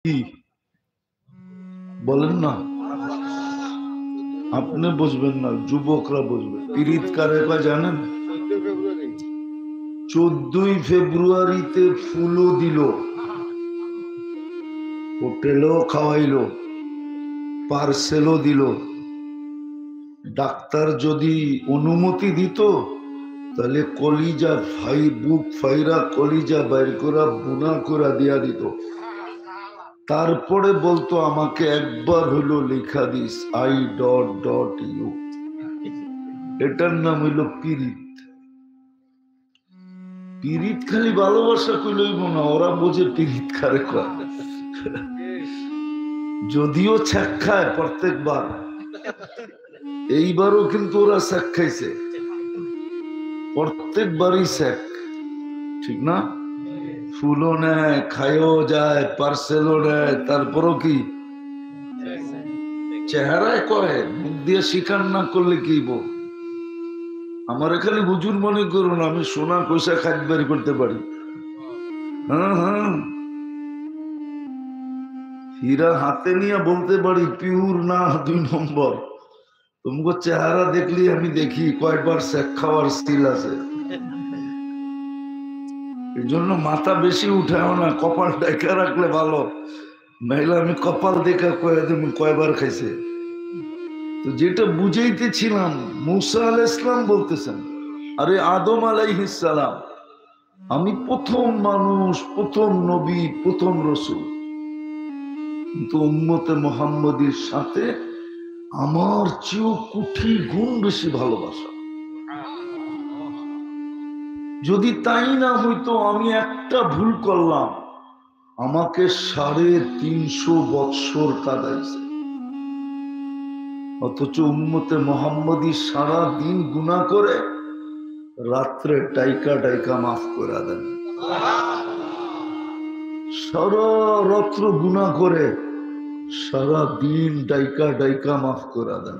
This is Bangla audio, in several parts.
কি বলেন না, আপনি বুঝবেন না, যুবকরা বুঝবে। পীড়িত কারে কয় জানেন? 14ই ফেব্রুয়ারিতে ফুলও দিল, হোটেলও খাওয়াইলো, পার্সেলও দিল। ডাক্তার যদি অনুমতি দিত তাহলে কলিজা বুক ফাইরা কলিজা বাইর করা বুনা করা দিয়া দিত। তারপরে বলতো আমাকে একবার হলো লেখা দিস I.ইউ। এটার নাম হইল পীড়িত। পীড়িত খালি ভালোবাসা কইলইব না, ওরা বোঝে পীড়িত কারে কয়। যদিও ছ্যাক খায় প্রত্যেকবার, এইবারও কিন্তু ওরা ছ্যাক খাইছে, প্রত্যেকবারই ছ্যাক, ঠিক না? ফুলও নেয়, খাইও যায়, পার্সেলও নেয়, তারপরও কি চেহারায় করে, মুখ দিয়ে স্বীকার না করলে কি বল। আমার খালি হুজুর মনে করুন, আমি সোনা পয়সা খাদ্য বের করতে পারি। হ্যাঁ হ্যাঁ, হীরা হাতে নিয়ে বলতে পারি পিওর না 2 নম্বর। তোমাকে চেহারা দেখলি আমি দেখি কয়বার শেখ খাওয়ার স্টিল আছে। এই জন্য মাথা বেশি উঠাও না, কপাল ডেকে রাখলে ভালো, নাইলে আমি কপাল দেখে কয়ে তুমি কয়বার খাইছে। তো যেটা বুঝাইতেছিলাম, মুসা আলাইহিস সালাম বলতেছেন, আরে আদম আলাইহিস সালাম, আমি প্রথম মানুষ, প্রথম নবী, প্রথম রসূল, কিন্তু উম্মতে মুহাম্মদীর সাথে আমার চেয়েও কোটি গুণ বেশি ভালোবাসা। যদি তাই না হইতো, আমি একটা ভুল করলাম, আমাকে 350 বৎসর কাঁদাইছে। অথচ উম্মতে মুহাম্মদী সারা দিন গুনাহ করে, রাত্রে ডাইকা ডাইকা মাফ করে দেন। সারা রাত্র গুনাহ করে, সারা দিন ডাইকা ডাইকা মাফ করে দেন।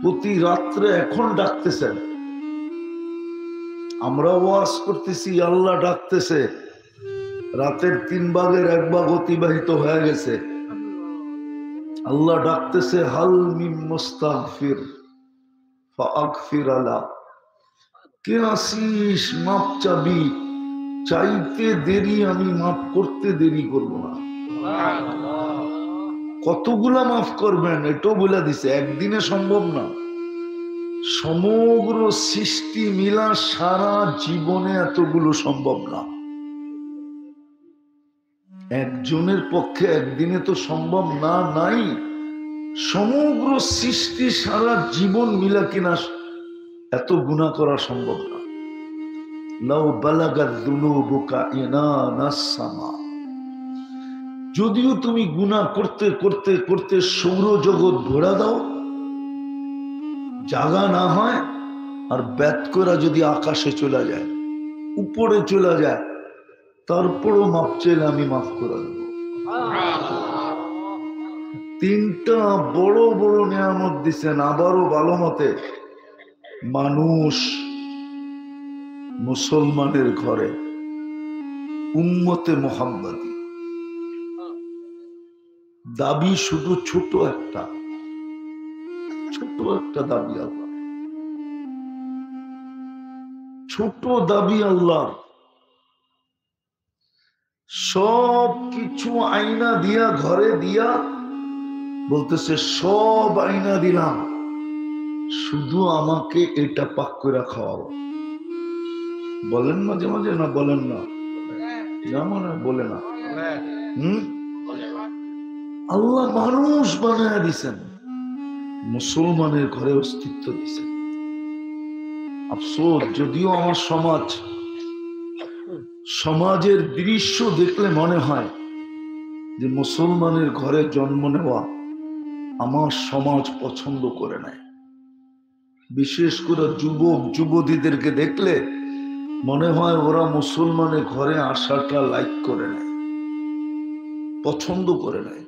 প্রতি রাত্রে এখন ডাকতেছেন, আমরা ওয়াজ করতেছি, আল্লাহ ডাকতেছে, রাতের 3 ভাগের 1 ভাগ অতিবাহিত হয়ে গেছে, আল্লাহ ডাকতেছে, হাল মিন মুস্তাগফির ফাগফির আলা, কে আসিস মাপ চাবি, চাইতে দেরি আমি মাফ করতে দেরি করব না। কতগুলা মাফ করবেন এটাও বলে দিছে, একদিনে সম্ভব না। সমগ্র সৃষ্টি মিলা সারা জীবনে এতগুলো সম্ভব না। একজনের পক্ষে একদিনে তো সম্ভব না, নাই। সমগ্র সৃষ্টি সারা জীবন মিলা কিনা এত গুনাহ করা সম্ভব না। লাউ বালাগাত যুনুবুকা ইনানাস সামা, যদিও তুমি গুনাহ করতে করতে করতে সৌরজগৎ ঘোরা দাও, জাগা না হয়, আর ব্যাত করা যদি আকাশে চলে যায়, উপরে চলে যায়, তারপরও মাপ চাইলে আমি মাফ করে দেব। 3টা বড় বড় নিয়ামত দিচ্ছেন, আবারও ভালো মতে। মানুষ মুসলমানের ঘরে, উম্মতে মুহাম্মাদী, দাবি শুধু ছোট একটা দাবি আল্লাহ, ছোট দাবি আল্লাহ। সব কিছু আয়না দিয়া ঘরে দিয়া বলতেছে, সব আয়না দিলাম, শুধু আমাকে এটা পাক করে খাওয়াবো। বলেন মাঝে মাঝে না, বলেন না, যেমন বলে না। আল্লাহ মানুষ বানায় দিছেন, মুসলমানের ঘরে অস্তিত্ব দিছেন। আফসোস, যদিও আমার সমাজের দৃশ্য দেখলে মনে হয় যে মুসলমানের ঘরে জন্ম নেওয়া আমার সমাজ পছন্দ করে নেয়। বিশেষ করে যুবক যুবতীদেরকে দেখলে মনে হয় ওরা মুসলমানের ঘরে আসাটা লাইক করে নেয়, পছন্দ করে নেয়।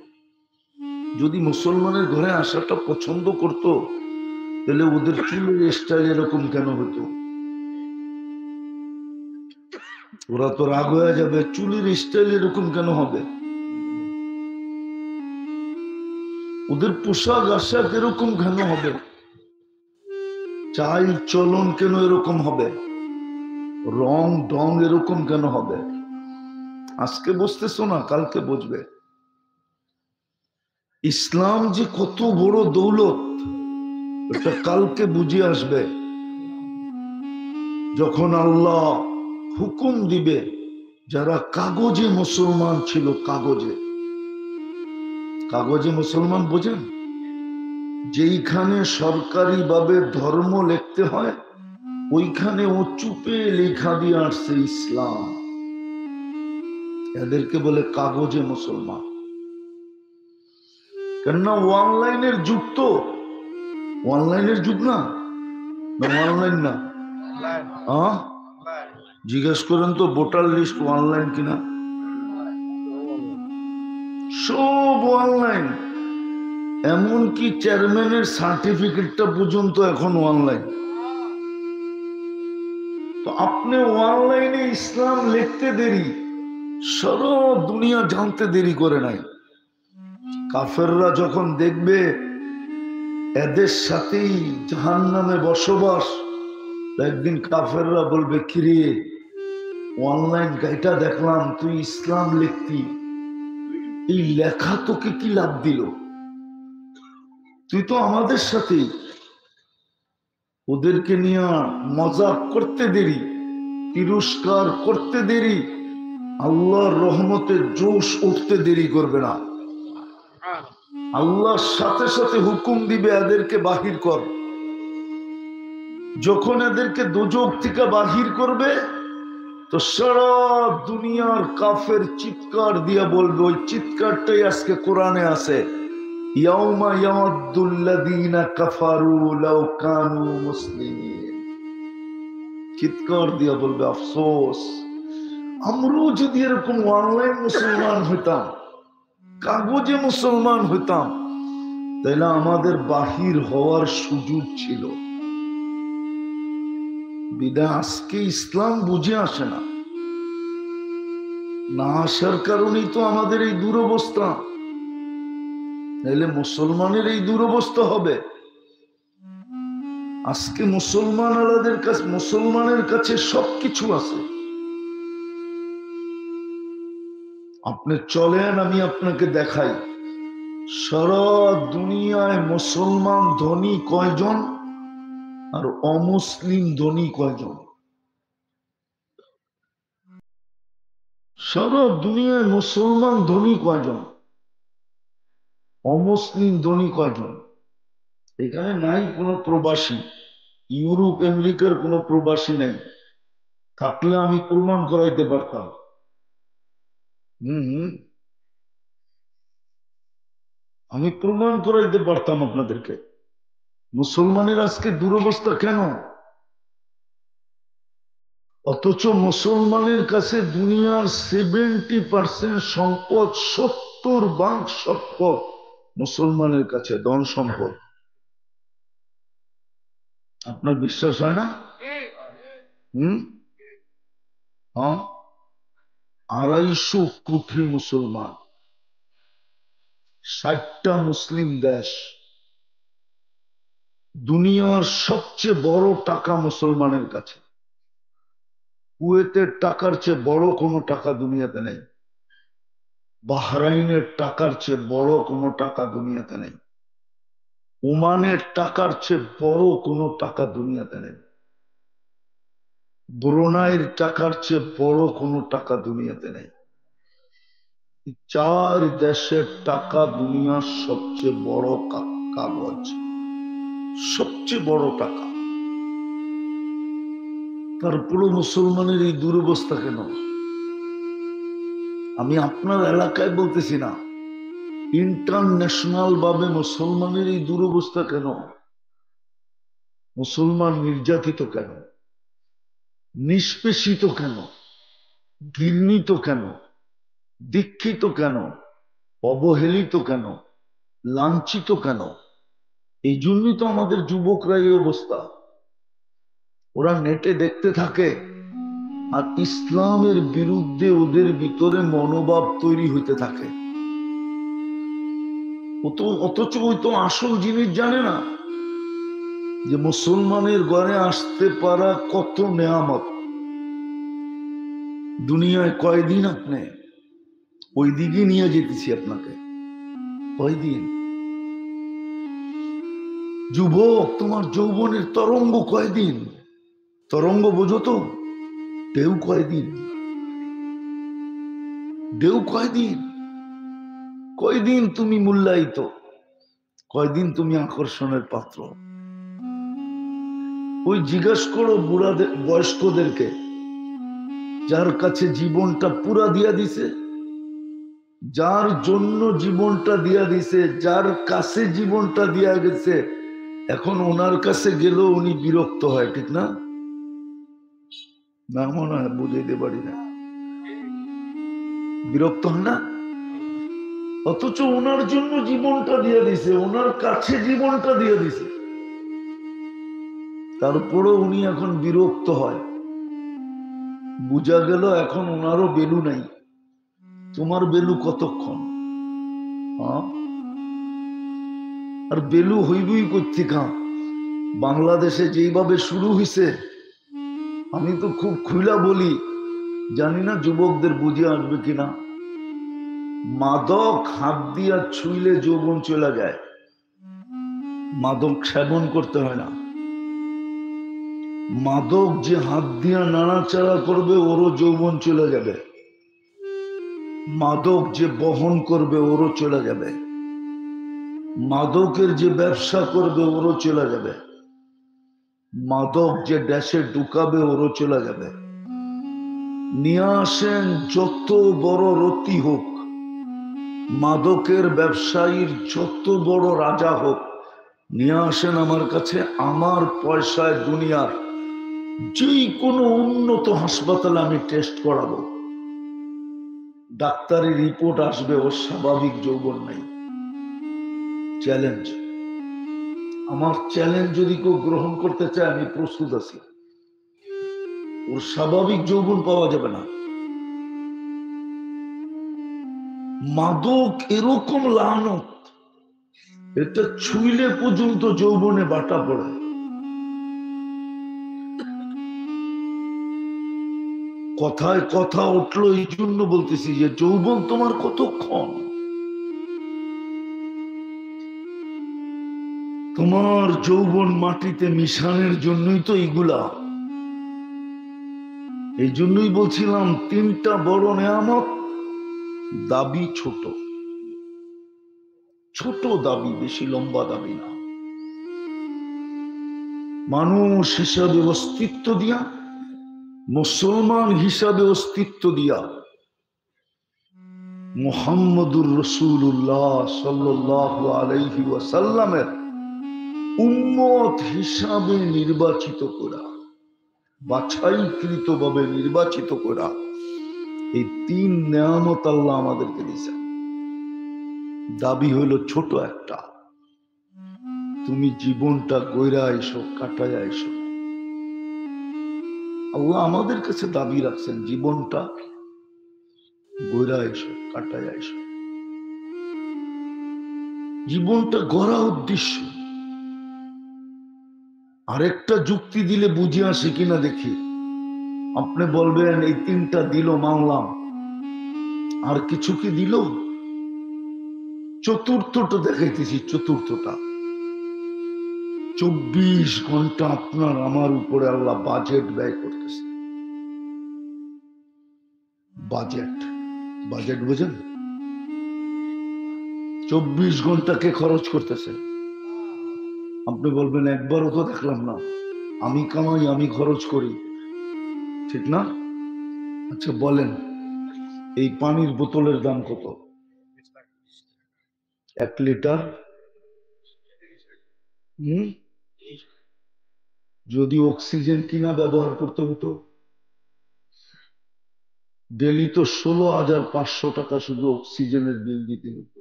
যদি মুসলমানের ঘরে আসাটা পছন্দ করত, তাহলে ওদের চুলের স্টাইল এরকম কেন হতো? ওরা তো রাগ হয়ে যাবে, চুলের স্টাইল এরকম কেন হবে, ওদের পোশাক আশাক এরকম কেন হবে, চাল চলন কেন এরকম হবে, রং ঢং এরকম কেন হবে। আজকে বুঝতেছো না, কালকে বুঝবে। ইসলাম যে কত বড় দৌলত এটা কালকে বুঝে আসবে, যখন আল্লাহ হুকুম দিবে। যারা কাগজে মুসলমান ছিল, কাগজে কাগজে মুসলমান বোঝেন, যেইখানে সরকারি ভাবে ধর্ম লিখতে হয় ওইখানে ও চুপে লেখা দিয়ে আসছে ইসলাম, এদেরকে বলে কাগজে মুসলমান। কেননা অনলাইনের যুগ, তো অনলাইনের যুগ না, অনলাইন না, জিজ্ঞেস করেন তো ভোটার লিস্ট অনলাইন কিনা, সব অনলাইন, এমনকি চেয়ারম্যানের সার্টিফিকেটটা পর্যন্ত এখন অনলাইন। তো আপনি অনলাইনে ইসলাম লিখতে দেরি, সারা দুনিয়া জানতে দেরি করে নাই। কাফেররা যখন দেখবে এদের সাথেই জাহান্নামে বসবাস, একদিন কাফেররা বলবে, কিরে অনলাইন গাইটা দেখলাম তুই ইসলাম লিখতি, এই লেখা তোকে কি লাভ দিল, তুই তো আমাদের সাথেই। ওদেরকে নিয়ে মজাক করতে দেরি, তিরস্কার করতে দেরি, আল্লাহর রহমতের জোশ উঠতে দেরি করবে না। আল্লাহর সাথে সাথে হুকুম দিবে এদেরকে বাহির কর। যখন এদেরকে দোজখ থেকে বাহির করবে তো সারা দুনিয়ার কাফের চিৎকার দিয়া বলবে, ওই চিৎকারটাই আজকে কোরআনে আছে, ইয়াউমা ইয়ামাদ্দুল্লাযীনা কাফারু লাউ কানু মুসলিমিন। চিৎকার দিয়া বলবে, আফসোস, আমরাও যদি এরকম অনলাইন মুসলমান হইতাম, কাগজে মুসলমান হইতাম, তাইলে আমাদের বাহির হওয়ার সুযোগ ছিল। বিদায় আজকে ইসলাম বুঝে আসে না, না আসার কারণেই তো আমাদের এই দুরবস্থা। তাইলে মুসলমানের এই দুরবস্থা হবে। আজকে মুসলমানের কাছে সবকিছু আছে। আপনি চলেন, আমি আপনাকে দেখাই সারা দুনিয়ায় মুসলমান ধনী কয়জন আর অমুসলিম ধনী কয়জন। সারা দুনিয়ায় মুসলমান ধনী কয়জন, অমুসলিম ধনী কয়জন। এখানে নাই কোনো প্রবাসী, ইউরোপ আমেরিকার কোনো প্রবাসী নেই, থাকলে আমি প্রমাণ করাইতে পারতাম। হম, আমি প্রমাণ করাইতে পারতাম আপনাদেরকে। মুসলমানের আজকে দুরবস্থা কেন? অথচ মুসলমানের কাছে দুনিয়ার 70% সম্পদ, 70 ভাগ সম্পদ মুসলমানের কাছে, ধন সম্পদ। আপনার বিশ্বাস হয় না? হম, হ্যাঁ, 250 কোটি মুসলমান, 60টা মুসলিম দেশ, দুনিয়ার সবচেয়ে বড় টাকা মুসলমানের কাছে। কুয়েতের টাকার চেয়ে বড় কোনো টাকা দুনিয়াতে নেই, বাহরাইনের টাকার চেয়ে বড় কোনো টাকা দুনিয়াতে নেই, ওমানের টাকার চেয়ে বড় কোনো টাকা দুনিয়াতে নেই, ব্রুনাইয়ের টাকার চেয়ে বড় কোনো টাকা দুনিয়াতে নেই। 4 দেশের টাকা দুনিয়ার সবচেয়ে বড় কাগজ, সবচেয়ে বড় টাকা। তারপরে মুসলমানের এই দুরবস্থা কেন? আমি আপনার এলাকায় বলতেছি না, ইন্টারন্যাশনাল ভাবে মুসলমানের এই দুরবস্থা কেন? মুসলমান নির্যাতিত কেন, নিষ্পেষিত কেন, ঘৃণিত কেন, দীক্ষিত কেন, অবহেলিত কেন, লাঞ্ছিত কেন? এই জন্যই তো আমাদের যুবকরা এই অবস্থা। ওরা নেটে দেখতে থাকে আর ইসলামের বিরুদ্ধে ওদের ভিতরে মনোভাব তৈরি হইতে থাকে। অথচ ওই তো আসল জিনিস জানে না যে মুসলমানের ঘরে আসতে পারা কত নেয়ামত। দুনিয়ায় কয়দিন আপনি ওই দিকে নিয়ে যেতেছি আপনাকে, কয়দিন? যুবক, তোমার যৌবনের তরঙ্গ কয়দিন? তরঙ্গ বোঝো তো? ঢেউ কয়দিন? ঢেউ কয়দিন? কয়দিন তুমি মূল্যায়িত, কয়দিন তুমি আকর্ষণের পাত্র? ওই জিজ্ঞাসা করো বুড়াদের, বয়স্কদেরকে, যার কাছে জীবনটা পুরা দিয়া দিছে, যার জন্য জীবনটা দিয়া দিছে, যার কাছে জীবনটা দিয়া গেছে, এখন ওনার কাছে গেলেও উনি বিরক্ত হয়, ঠিক না? না মনে হয়, বুঝাইতে পারি না, বিরক্ত হয় না? অথচ ওনার জন্য জীবনটা দিয়ে দিছে, ওনার কাছে জীবনটা দিয়ে দিছে, তারপরও উনি এখন বিরক্ত হয়। বুঝা গেল এখন ওনারও বেলু নাই। তোমার বেলু কতক্ষণ? আর বেলু হইবই কোত্থেকা? বাংলাদেশে যেইভাবে শুরু হয়েছে, আমি তো খুব খুলা বলি, জানি না যুবকদের বুঝে আসবে কিনা। মাদক হাত দিয়া ছুইলে যৌবন চলে যায়, মাদক সেবন করতে হয় না। মাদক যে হাত দিয়া নাড়াচাড়া করবে ওরও যৌবন চলে যাবে, মাদক যে বহন করবে ওরও চলে যাবে, মাদকের যে ব্যবসা করবে ওরও চলে যাবে, মাদক যে দেশে ঢুকাবে ওরও চলে যাবে। নিয়ে আসেন যত বড় রতি হোক, মাদকের ব্যবসায়ীর যত বড় রাজা হোক, নিয়ে আসেন আমার কাছে, আমার পয়সায় দুনিয়ার যে কোনো উন্নত হাসপাতালে আমি টেস্ট করাবো, ডাক্তারি রিপোর্ট আসবে ওর স্বাভাবিক যৌবন নাই। চ্যালেঞ্জ, আমার চ্যালেঞ্জ যদি কেউ গ্রহণ করতে চায় আমি প্রস্তুত আছি। ওর স্বাভাবিক যৌবন পাওয়া যাবে না। মাদক এরকম লানত, এটা ছুইলে পর্যন্ত যৌবনে বাটা পড়ে। কথায় কথা উঠলো, এই জন্য বলতেছি যে যৌবন তোমার কতক্ষণ? তোমার যৌবন মাটিতে মিশানোর জন্যই তো এইগুলা। এই জন্যই বলছিলাম তিনটা বড় নেয়ামত, দাবি ছোট, ছোট দাবি, বেশি লম্বা দাবি না। মানুষ হিসাবে অস্তিত্ব দিয়া, মুসলমান হিসাবে অস্তিত্ব দিয়া, মুহাম্মদুর রাসূলুল্লাহ সাল্লাল্লাহু আলাইহি ওয়াসাল্লামের উম্মত হিসাবে নির্বাচিত করা, বাছাইকৃত ভাবে নির্বাচিত করা, এই তিন নেয়ামত আল্লাহ আমাদেরকে দিয়েছেন। দাবি হইল ছোট একটা, তুমি জীবনটা গইরা আইসো, কাটায় আইসো। আল্লাহ আমাদের কাছে দাবি রাখছেন, জীবনটা গইরা আইসো, কাটায় আইসো। জীবনটা গড়া উদ্দেশ্য। আরেকটা যুক্তি দিলে বুঝে আসে কিনা দেখি। আপনি বলবেন এই তিনটা দিল মানলাম, আর কিছু কি দিল? চতুর্থটা দেখাইতেছি, চতুর্থটা 24 ঘন্টা আপনার আমার উপরে আল্লাহ বাজেট ব্যয় করতেছে। বাজেট, বাজেট বুঝেন? 24 ঘন্টাকে খরচ করতেছে। আপনি বলবেন একবারও তো দেখলাম না, আমি কামাই আমি খরচ করি, ঠিক না? আচ্ছা বলেন, এই পানির বোতলের দাম কত? 1 লিটার। যদি অক্সিজেন কিনা ব্যবহার করতে হতো, ডেলি তো 16,500 টাকা শুধু অক্সিজেনের বিল দিতে হতো।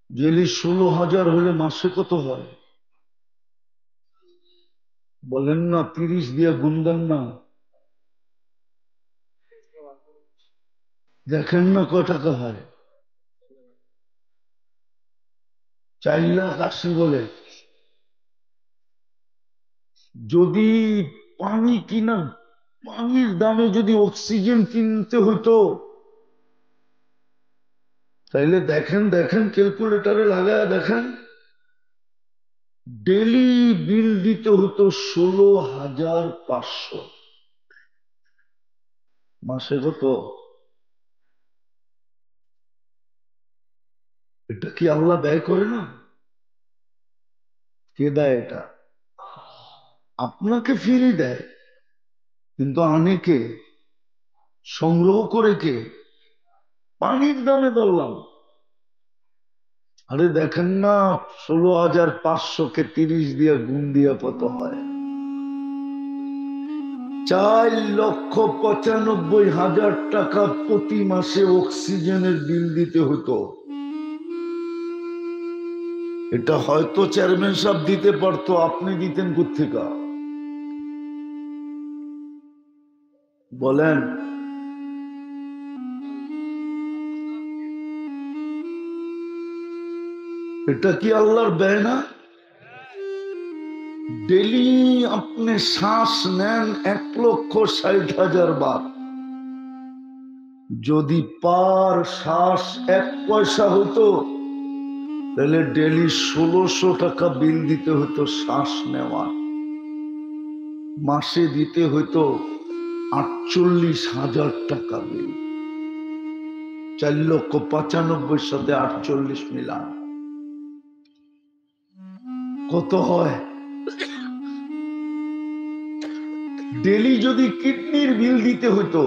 ডেলি 16,000 হলে মাসে কত হয়? বলেন না 30 দিয়ে গুণ দেন না, দেখেন না কয় টাকা হয়। 4,80,000 বলে। যদি পানি কিনা, পানির দামে যদি অক্সিজেন কিনতে হতো, তাইলে দেখেন দেখেন ক্যালকুলেটারে লাগায় দেখেন, ডেলি বিল দিতে হতো 16,500। মাসে কত? এটা কি আল্লাহ ব্যয় করে না? কে দেয় এটা? আপনাকে ফিরে দেয়, কিন্তু আনে কে? সংগ্রহ করে কে? পানির দামে ধরলাম। আরে দেখেন না, 16,500-কে 30 দিয়ে গুণ দিয়ে কত হয়? 4,95,000 টাকা প্রতি মাসে অক্সিজেনের বিল দিতে হতো। এটা হয়তো চেয়ারম্যান সাহেব দিতে পারতো, আপনি দিতেন কোত্থেকে? বলেন। এটা কি আল্লাহর ব্যয় না? ডেলি আপনি শ্বাস নেন 1,60,000 বার। যদি পার শ্বাস 1 পয়সা হতো, তাহলে ডেলি 1600 টাকা বিল দিতে হতো শ্বাস নেওয়া। মাসে দিতে হতো 48,000 টাকা বিল। 4,95,000 সাথে 48 মিলান কত হয়? ডেলি যদি কিডনির বিল দিতে হতো,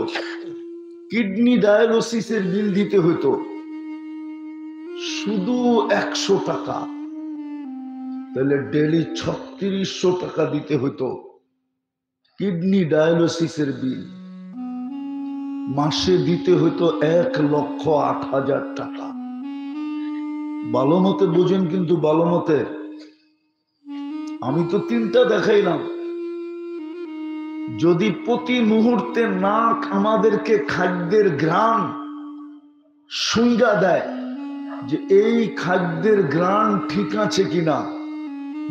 কিডনি ডায়ালিসিসের বিল দিতে হতো শুধু 100 টাকা, তাহলে ডেলি 3600 টাকা দিতে হতো কিডনি ডায়ালিসিসের বিল। মাসে দিতে হতো 1,08,000 টাকা। ভালো মতে বুঝেন, কিন্তু ভালো মতে। আমি তো 3টা দেখাইলাম। যদি প্রতি মুহূর্তে নাক আমাদেরকে খাদ্যের ঘ্রাণ সুইরা দেয় যে এই খাদ্যের ঘ্রাণ ঠিক আছে কিনা,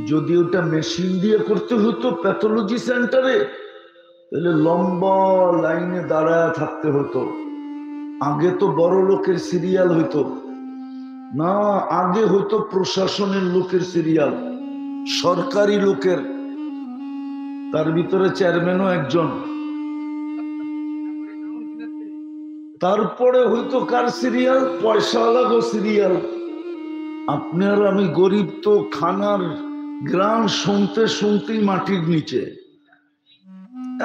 যদি ওটা মেশিন দিয়ে করতে হতো প্যাথোলজি সেন্টারে, তাহলে লম্বা লাইনে দাঁড়ায় থাকতে হতো। আগে তো বড় লোকের সিরিয়াল হইতো না, আগে হইতো প্রশাসনের লোকের সিরিয়াল, সরকারি লোকের, তার ভিতরে চেয়ারম্যানও একজন। তারপরে হইতো কার সিরিয়াল? পয়সাওয়ালাগো সিরিয়াল। আপনি আর আমি গরিব তো খানার গ্রাম শুনতে শুনতেই মাটির নিচে।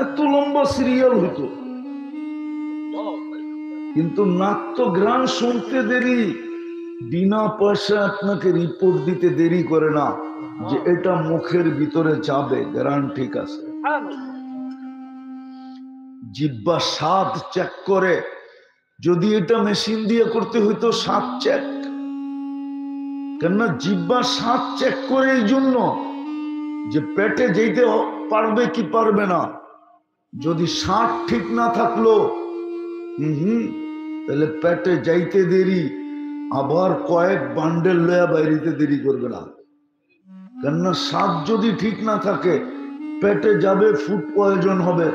এত লম্বা সিরিয়াল হইতো, কিন্তু নাট্য গ্রাম শুনতে দেরি, বিনা পয়সা আপনাকে রিপোর্ট দিতে দেরি করে না যে এটা মুখের ভিতরে যাবে, গ্রাম ঠিক আছে। জিহ্বা স্বাদ চেক করে, যদি এটা মেশিন দিয়ে করতে হইতো স্বাদ চেক। কেননা জিহ্বা স্বাদ চেক করে এই জন্য যে পেটে যেতে পারবে কি পারবে না। যদি স্বাদ ঠিক না থাকলো তাহলে পেটে যাইতে দেরি, আবার কয়েক বান্ডেল লয়া বাইরেতে দেরি করবে না। কেননা স্বাদ যদি ঠিক না থাকে, পেটে যাবে, ফুড পয়জন হবে,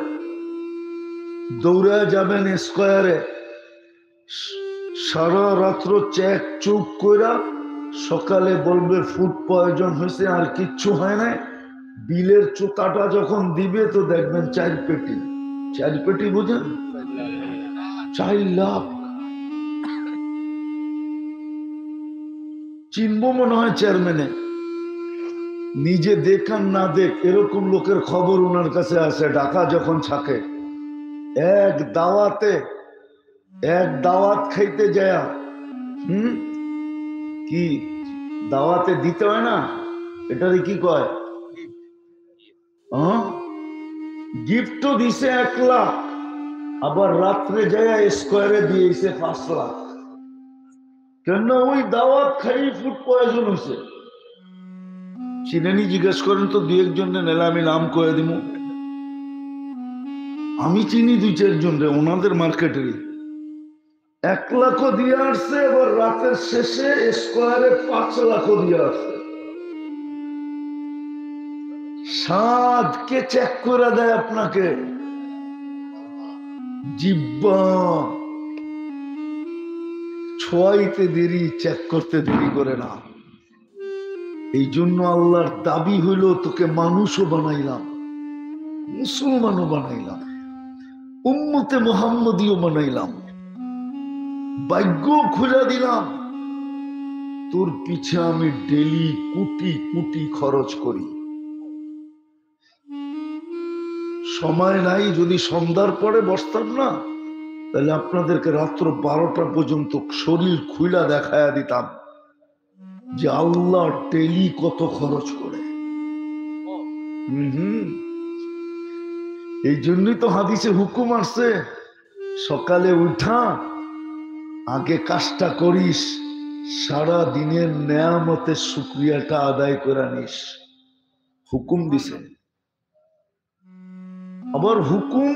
দৌড়ায় যাবেন স্কোয়ারে, সারা রাত্র চেক চুপ কইরা সকালে বলবে ফুড পয়জন হয়েছে, আর কিচ্ছু হয় নাই। বিলের চোতাটা যখন দিবে তো দেখবেন 4 পেটি। 4 পেটি বুঝেন? 4 লাখ। চিনবো মনে হয় চেয়ারম্যানে, নিজে দেখান না দেখ এরকম লোকের খবর ওনার কাছে আসে। ঢাকা যখন থাকে, এক দাওয়াত খাইতে যায়, কি দাওয়াতে দিতে হয় না, এটারে কি কয়, গিফটও দিছে 1 লাখ, আবার রাত্রে যায় স্কোয়ারে দিয়েছে 5 লাখ। কেন? ওই দাওয়াত খাই ফুড পয়জন হয়েছে। চিনেনি জিজ্ঞেস করেন তো, দুই একজন নেলে আমি নাম করে দিব। আমি চিনি দুই চারজন রে, ওনাদের মার্কেটেরই। 1 লাখ দিয়ে আসছে, এবার রাতের শেষে স্কোয়ারে 5 লাখ দিয়ে আসছে। সাদ কে চেক করে দেয় আপনাকে? জিব্বা ছোঁয়াইতে দেরি, চেক করতে দেরি করে না। এই জন্য আল্লাহর দাবি হইল, তোকে মানুষও বানাইলাম, মুসলমানও বানাইলাম, উম্মতে মুহাম্মদীও বানাইলাম, ভাগ্য খুলে দিলাম, তোর পিছে আমি ডেলি কোটি কোটি খরচ করি। সময় নাই, যদি সন্ধ্যার পরে বসতাম না, তাহলে আপনাদেরকে রাত্র 12টা পর্যন্ত শরীর খুইলা দেখায়া দিতাম যে আল্লাহ ডেলি কত খরচ করে। এই জন্যই তো হাদিসে হুকুম আসছে, সকালে উঠা আগে কাজটা করিস, সারা দিনের নেয়ামতের শুকরিয়াটা আদায় করে নিস। হুকুম দিছে। আবার হুকুম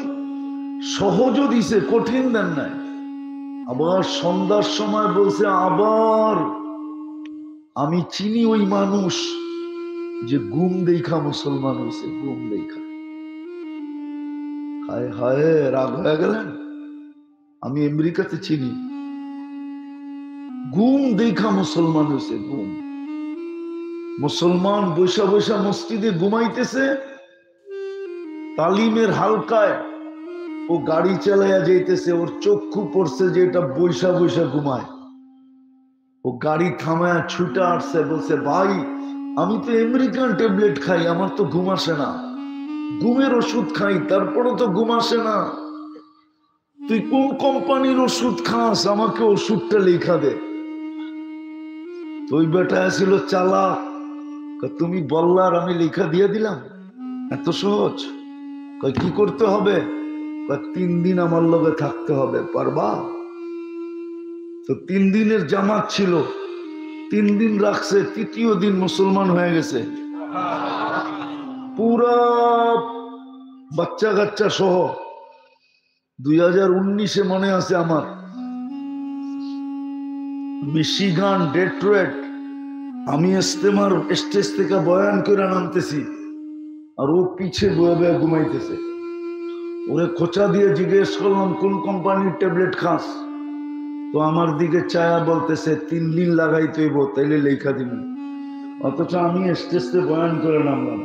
সহজও দিছে, কঠিন দেন নাই। আবার সন্ধ্যার সময় বলছে, আবার আমি চিনি ওই মানুষ যে ঘুম দেখা মুসলমান হয়েছে, ঘুম দেখা। হায় হায়, রাগ হয়ে গেলেন? আমি আমেরিকাতে চিনি, ঘুম দেখা মুসলমান হয়েছে। ঘুম, মুসলমান বৈশা বৈশা মসজিদে ঘুমাইতেছে, তালিমের হালকায় ও গাড়ি চালাইয়া যাইতেছে, ওর চক্ষু পড়ছে যে এটা বৈশা বৈশা ঘুমায়। ও গাড়ি থামায়া ছুটে আসছে, বলছে, ভাই আমি তো আমেরিকান ট্যাবলেট খাই, আমার তো ঘুম আসে না। ঘুমের ওষুধ খাই, তারপরে তো ঘুম আসে না। তুই কোন কোম্পানির ওষুধ খাস, আমাকে ওষুধটা লেখা দে। ওই বেটা ছিল চালাক, তুমি বললার আমি লেখা দিয়ে দিলাম, এত সহজ। কি করতে হবে? 3 দিন আমার লগে থাকতে হবে, পারবা? তো 3 দিনের জামাত ছিল, 3 দিন রাখছে, 3য় দিন মুসলমান হয়ে গেছে পুরা বাচ্চা কাচ্চা সহ। 2019-এ মনে আছে আমার, মিশিগান ডেট্রয়েট, আমি ইস্তেমার স্টেজ থেকে বয়ান করে নামতেছি, আর ও পিছে বয়ে বয়ে ঘুমাইতেছে। ওরে খোঁচা দিয়ে জিজ্ঞেস করলাম, কোন কোম্পানির ট্যাবলেট খাস? তো আমার দিকে চায়া বলতেছে, 3 দিন লাগাইতে হইব, তাইলে লেখা দিব। অথচ আমি স্টেজে বয়ান করে নামলাম,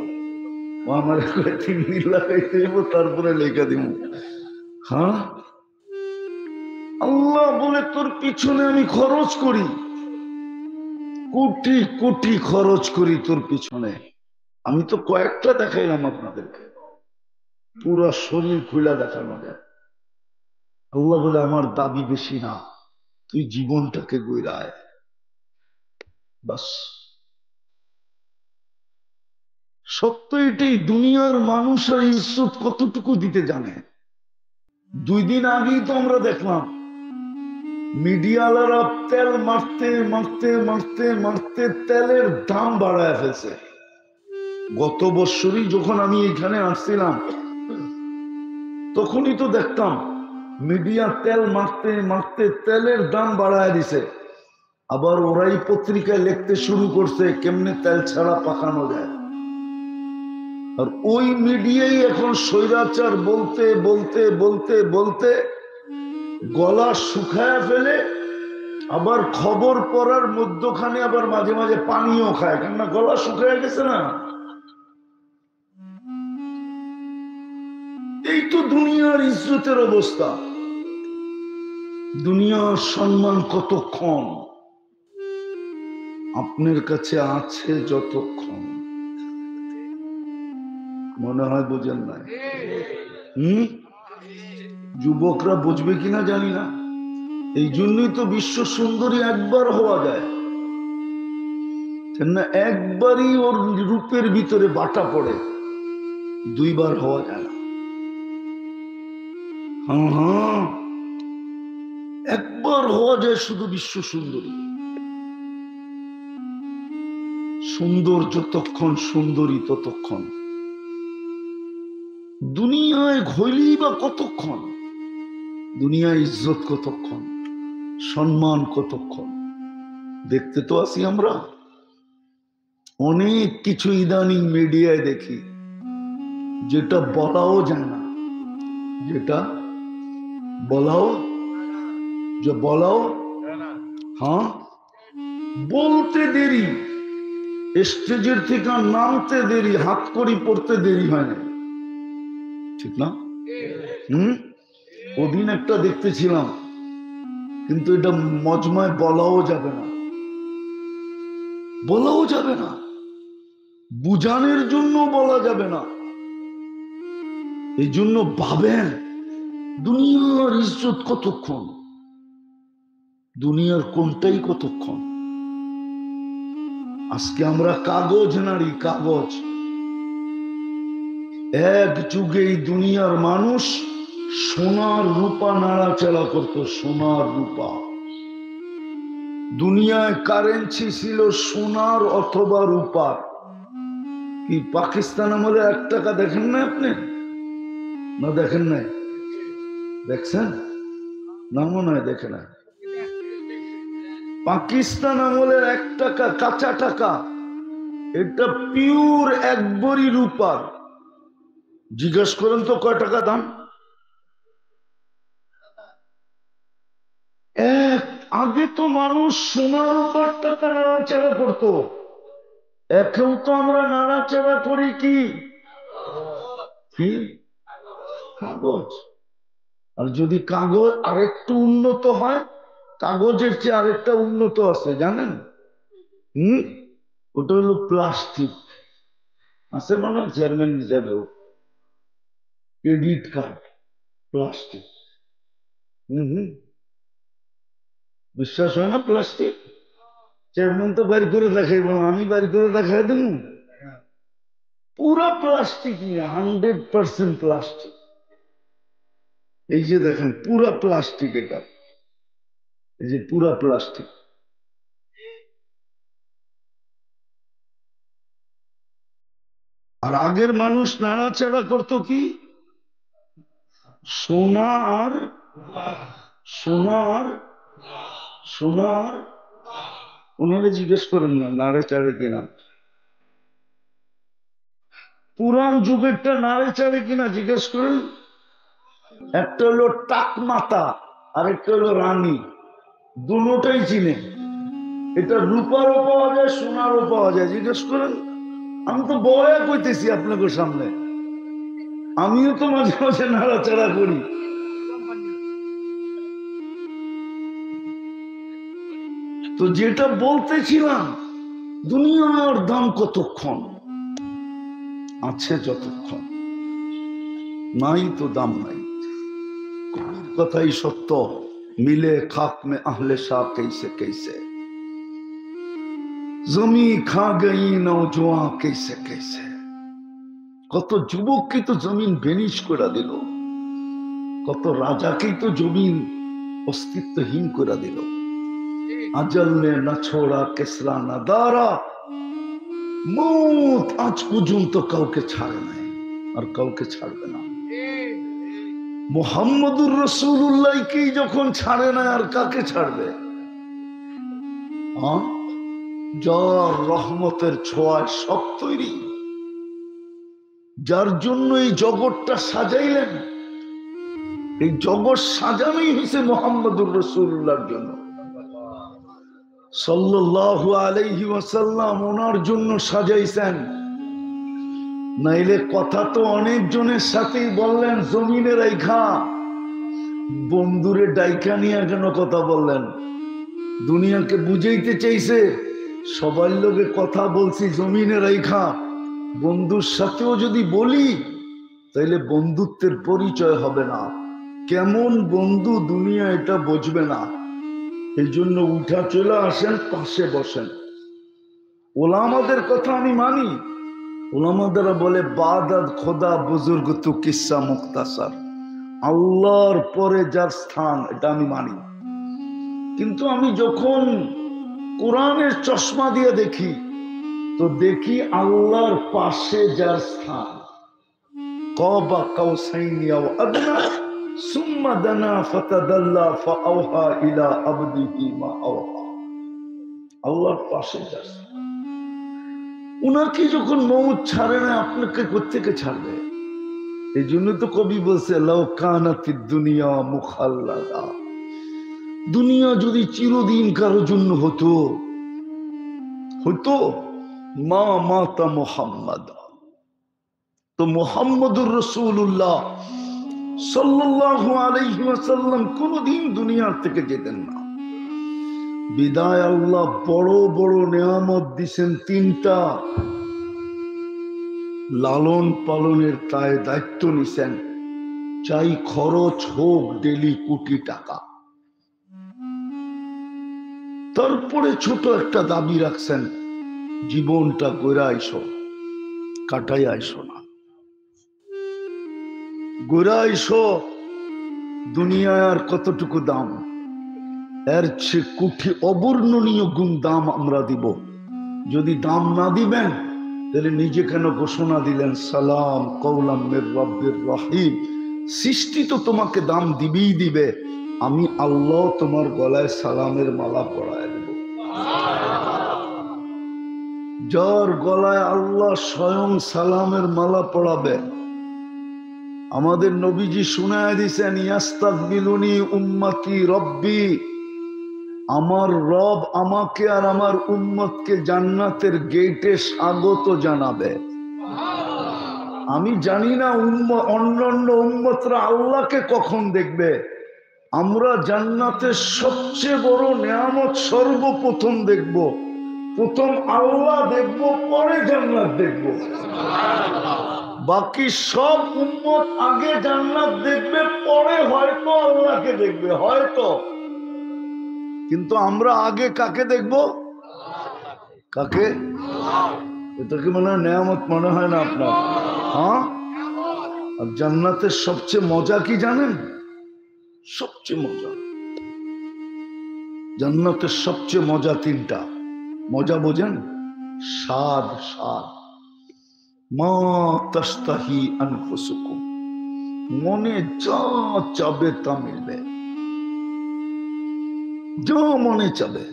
ও আমার 3 দিন লাগাইতে হইব, তারপরে লেখা দিব। হ্যাঁ, আল্লাহ বলে তোর পিছনে আমি খরচ করি, কোটি কোটি খরচ করি তোর পিছনে। আমি তো কয়েকটা দেখাইলাম আপনাদেরকে, পুরা শরীর খুলা দেখানো যায়। আল্লাহ বলে আমার দাবি বেশি না, তুই জীবনটাকে গইরায় বাস। সত্য এটাই, দুনিয়ার মানুষরা ইজ্জত কতটুকু দিতে জানে। 2 দিন আগেই তো আমরা দেখলাম মিডিয়ালারা তেল মারতে মারতে মারতে মারতে তেলের দাম বাড়ায় ফেলছে। গত বছরই যখন আমি এখানে আসছিলাম, তখনই তো দেখতাম মিডিয়া তেল মারতে মারতে তেলের দাম বাড়ায় দিছে। আবার ওরাই পত্রিকায় লিখতে শুরু করছে কেমনে তেল ছাড়া পাকানো যায়। আর ওই মিডিয়াই এখন স্বৈরাচার বলতে বলতে বলতে বলতে গলা শুকায় ফেলে। আবার খবর পড়ার মধ্যখানে আবার মাঝে মাঝে পানিও খায়, কেননা গলা শুকায় গেছে না। এই তো দুনিয়ার ইজ্জতের অবস্থা। দুনিয়ার সম্মান কতক্ষণ আপনার কাছে আছে, যতক্ষণ। মনে হয় বোঝেন নাই? যুবকরা বুঝবে কিনা জানি না। এই জন্যই তো বিশ্ব সুন্দরী একবার হওয়া যায় না, একবারই ওর রূপের ভিতরে বাটা পড়ে, 2 বার হওয়া যায় না। হ্যাঁ, একবার হওয়া যায় শুধু বিশ্ব সুন্দরী। সুন্দর যতক্ষণ, সুন্দরী ততক্ষণ। দুনিয়ায় ঘইলি বা কতক্ষণ, দুনিয়ায় ইজ্জত কতক্ষণ, সম্মান কতক্ষণ। দেখতে তো আসি আমরা অনেক কিছু ইদানিং মিডিয়ায় দেখি যেটা বলাও যায় না, যেটা বলাও হ্যাঁ বলতে দেরি, স্টেজের থেকে নামতে দেরি, হাত করি পড়তে দেরি হয় না, ঠিক না? ওদিন একটা দেখতেছিলাম, কিন্তু এটা মজমায় বলাও যাবে না, বলাও যাবে না, বুঝানোর জন্য বলা যাবে না। এই জন্য ভাবেন দুনিয়ার ইজ্জত কতক্ষণ, দুনিয়ার কোনটাই কতক্ষণ। আজকে আমরা কাগজ নারী, কাগজ। এক যুগে এই দুনিয়ার মানুষ সোনার রূপা নাড়াচাড়া করতো, সোনার রূপা। দুনিয়ায় কারেন্সি ছিল সোনার অথবা রূপার। কি পাকিস্তান আমলে 1 টাকা দেখেন না আপনি? না দেখেন নাই? দেখছেন না? মনে হয় দেখে না। পাকিস্তান আমলের 1 টাকা, কাঁচা টাকা, এটা পিওর একবারই রূপার। জিজ্ঞেস করেন তো কয় টাকা দাম? আগে তো মানুষ সোনার রূপার টাকা নাড়াচাড়া করতো, এখন তো আমরা নাড়াচাড়া করি কি কাগজ। আর যদি কাগজ আরেকটু উন্নত হয়, কাগজের চেয়ে আরেকটা উন্নত আছে জানেন? ওটা হলো প্লাস্টিক। আছে মানে চেয়ারম্যান হিসাবেও ক্রেডিট কার্ড প্লাস্টিক। বিশ্বাস হয় না? প্লাস্টিক চেয়ারম্যান তো বাড়ি করে দেখাইব, আমি বাড়ি করে দেখাই দেব। পুরা প্লাস্টিক নিয়ে, 100% প্লাস্টিক। এই যে দেখেন পুরা প্লাস্টিক, এটা এই যে পুরা প্লাস্টিক। আর আগের মানুষ নাড়াচাড়া করতো কি সোনা আর সোনা আর সোনা আর। ওনারা জিজ্ঞেস করেন না নাড়াচাড়ে কিনা, পুরান যুগেরটা নাড়াচাড়ে কিনা জিজ্ঞেস করেন। একটা হলো টাক মাতা আর একটা হলো রানী, দুটোটাই চিনে। এটা রূপারও পাওয়া যায়, সোনারও পাওয়া যায়, জিজ্ঞেস করেন। আমি তো বয়া কইতেছি আপনাদের সামনে, আমিও তো মাঝে মাঝে নাড়াচাড়া করি। তো যেটা বলতেছিলাম, দুনিয়ার দাম কতক্ষণ, আছে যতক্ষণ, নাই তো দাম নাই। কবির কথাই সত্য, মিলে খাক মে আহলে শাহ कैसे कैसे, জমি খা গই নওজোয়ান कैसे कैसे। কত যুবককে তো জমিন ভেনিশ করে দিল, কত রাজাকেই তো জমিন অস্তিত্বহীন করে দিল। আজল নে না ছোড়া কেসরা না দারা, মৌত আজ পর্যন্ত কাউকে ছাড়ে নাই আর কাউকে ছাড়বে না। মুহাম্মদুর রাসূলুল্লাহকেই যখন ছাড়ে না, আর কাকে ছাড়বে? যার রহমতের ছোঁয়ায় সব তৈরি, যার জন্য এই জগৎটা সাজাইলেন। এই জগৎ সাজানোই হয়েছে মুহাম্মদুর রাসূলুল্লাহর জন্য, সাল্লাল্লাহু আলাইহি ওয়াসাল্লাম ওনার জন্য সাজাইছেন। নাইলে কথা তো অনেক জনের সাথেই বললেন জমিনে রাইখা, বন্ধুরে ডাইকা নিয়ে কেন কথা বললেন? দুনিয়াকে বুঝাইতে চাইছে সবার লোকে কথা বলছি জমিনে রাইখা, বন্ধুর সাথেও যদি বলি তাইলে বন্ধুত্বের পরিচয় হবে না। কেমন বন্ধু দুনিয়া এটা বুঝবে না। এই জন্য উঠা চলে আসেন, পাশে বসেন। ওলামাদের কথা আমি মানি, ওলামাদেরা বলে বাদাত খোদা বুজুর্গ তু কিসসা মুখতাসার, আল্লাহর পরে যার স্থান, এটা আমি মানি। কিন্তু আমি যখন কোরআনের চশমা দিয়ে দেখি, তো দেখি আল্লাহর পাশে যার স্থান, কাবা কাউসাইনি আও আদনা সুম্মা দানা ফাতাদাল্লা ফাআওহা ইলা আবদিহি মা আওহা। আল্লাহর পাশে যার স্থান, উনাকে যখন মৌত ছাড়ে না, আপনাকে কোত্থেকে ছাড়বে? এই জন্য তো কবি বলছে লাউ কানাতিদ দুনিয়া মুখাল্লাদা, দুনিয়া যদি চিরদিন কারোর জন্য হতো মা মাতা মুহাম্মাদ, তো মুহাম্মদুর রাসূলুল্লাহ সাল্লাল্লাহু আলাইহি ওয়াসাল্লাম কোনদিন দুনিয়ার থেকে যেতেন না। বিদায় আল্লাহ বড় বড় নেয়ামত দিছেন তিনটা, লালন পালনের তায় দায়িত্ব নিছেন, চাই খরচ হোক ডেলি কোটি টাকা। তারপরে ছোট একটা দাবি রাখছেন, জীবনটা গড়ে আইসো, কাটাই আইসো না, গড়ে আইসো। দুনিয়ায় আর কতটুকু দাম, এর চেয়ে কোটি অবর্ণনীয় গুণ দাম আমরা দিব। যদি দাম না দিবেন তাহলে নিজে কেন ঘোষণা দিলেন সালাম কওলাম মির রাব্বির রহিম? সৃষ্টি তো তোমাকে দাম দিবেই দিবে, আমি আল্লাহ তোমার গলায় সালামের মালা পরায় দেব। যার গলায় আল্লাহ স্বয়ং সালামের মালা পরাবে। আমাদের নবীজি শুনায় দিছেন ইয়াস্তাকবিলুনি উম্মতি রব্বি, আমার রব আমাকে আর আমার উম্মতকে জান্নাতের গেটে স্বাগত জানাবে। আমি জানি না অন্যান্য উম্মতরা আল্লাহকে কখন দেখবে, আমরা জান্নাতের সবচেয়ে বড় নেয়ামত সর্বপ্রথম দেখব। প্রথম আল্লাহ দেখব, পরে জান্নাত দেখব। বাকি সব উম্মত আগে জান্নাত দেখবে, পরে হয়তো আল্লাহকে দেখবে, হয়তো। কিন্তু আমরা আগে কাকে দেখব? কাকে? এটা কি মনে হয় নেয়ামত মনে হয় না আপনার? হ্যাঁ। আর জান্নাতের সবচেয়ে মজা কি জানেন? সবচেয়ে মজা, জান্নাতের সবচেয়ে মজা তিনটা। মজা বোঝেন? স্বাদ, স্বাদ। মা তাস্তাহি আনফুসুকুম, মনে যা চাবে তা মিলবে, যা মনে চাবে।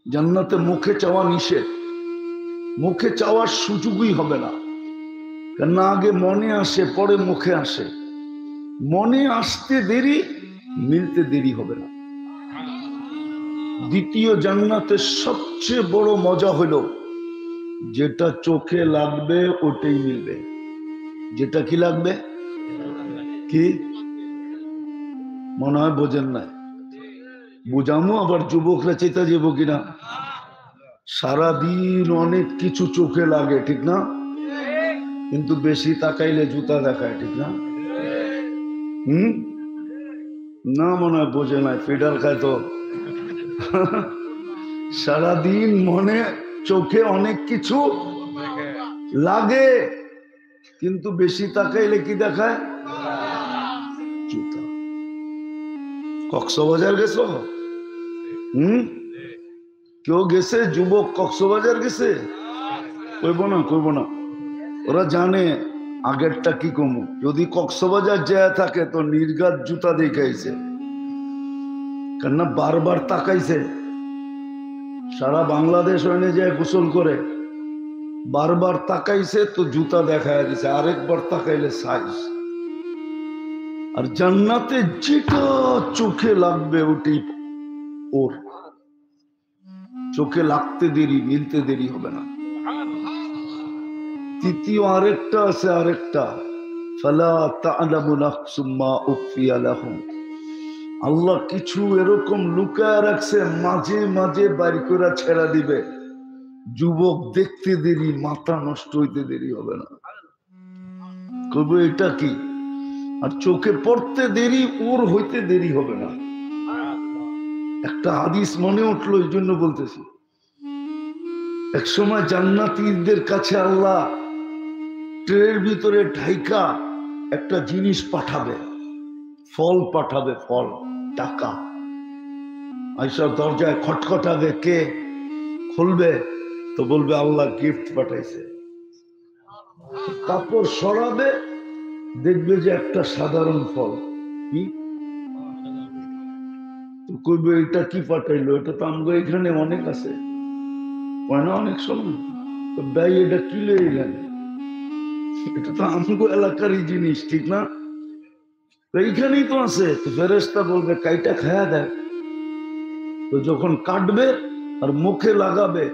জান্নাতে মুখে চাওয়া নিষেধ, মুখে চাওয়ার সুযোগই হবে না, কেননা আগে মনে আসে পরে মুখে আসে। মনে আসতে দেরি, মিলতে দেরি হবে না। দ্বিতীয়, জান্নাতের সবচেয়ে বড় মজা হলো যেটা চোখে লাগবে ওটাই মিলবে। যেটা কি লাগবে? কি মনে হয় বোঝেন না? বুঝামো আবার যুবকরা চেতা যাব কিনা। সারাদিন অনেক কিছু চোখে লাগে, ঠিক না? কিন্তু বেশি তাকাইলে জুতা দেখায়, ঠিক না? না মনে হয় বোঝে না, ফিডার খায় তো। সারাদিন মনে চোখে অনেক কিছু লাগে, কিন্তু বেশি তাকাইলে কি দেখায়? জুতা। কক্সবাজার গেছো? কেউ গেছে? যুবক কক্সবাজার গেছে? কইব না, কইব না। ওরা জানে আগেরটা কি কমু। যদি কক্সবাজার যায় থাকে তো নির্ঘাত জুতা দেখাইছে, কেননা বারবার তাকাইছে। সারা বাংলাদেশ ওখানে যায় গোসল করে, বারবার তাকাইছে তো জুতা দেখায় দিছে, আরেকবার তাকাইলে সাইজ। আর জান্নাতে যেটা চোখে লাগবে ওটাই ওর, চোখে লাগতে দেরি, মিলতে দেরি হবে না। তৃতীয় আরেকটা আছে, আরেকটা ফালা তা'লামু নাফসুম মা উখফিয়া লাহুম, আল্লাহ কিছু এরকম লুকায় রাখছে, মাঝে মাঝে বাড়ি করে ছেড়া দিবে। যুবক দেখতে দেরি, মাথা নষ্ট হইতে দেরি হবে না। কবে এটা কি? আর চোখে পড়তে দেরি, ওর হইতে দেরি হবে না। একটা হাদিস মনে উঠলো, এই জন্য বলতেছি। এক সময় জান্নাতীদের কাছে আল্লাহ ট্রের ভিতরে ঢাইকা একটা জিনিস পাঠাবে, ফল পাঠাবে, ফল, টাকা। আইসা দরজায় খটখটাবে, কে খুলবে? তো বলবে আল্লাহ গিফট পাঠাইছে। কাপড় সরাবে, দেখবে যে একটা সাধারণ ফল। কি কইবে এটা কি পাঠাইলো, এটা তো আমগো এখানে অনেক আছে, হয় না অনেক সময়। তো ভাই এটা কি লইলেন, এটা তো আমগো এলাকারই জিনিস, ঠিক না? তো এইখানেই তো আছে। তো ফেরেশতা বলবে কাইটা খায়া দেয়। তো যখন কাটবে আর মুখে লাগাবে,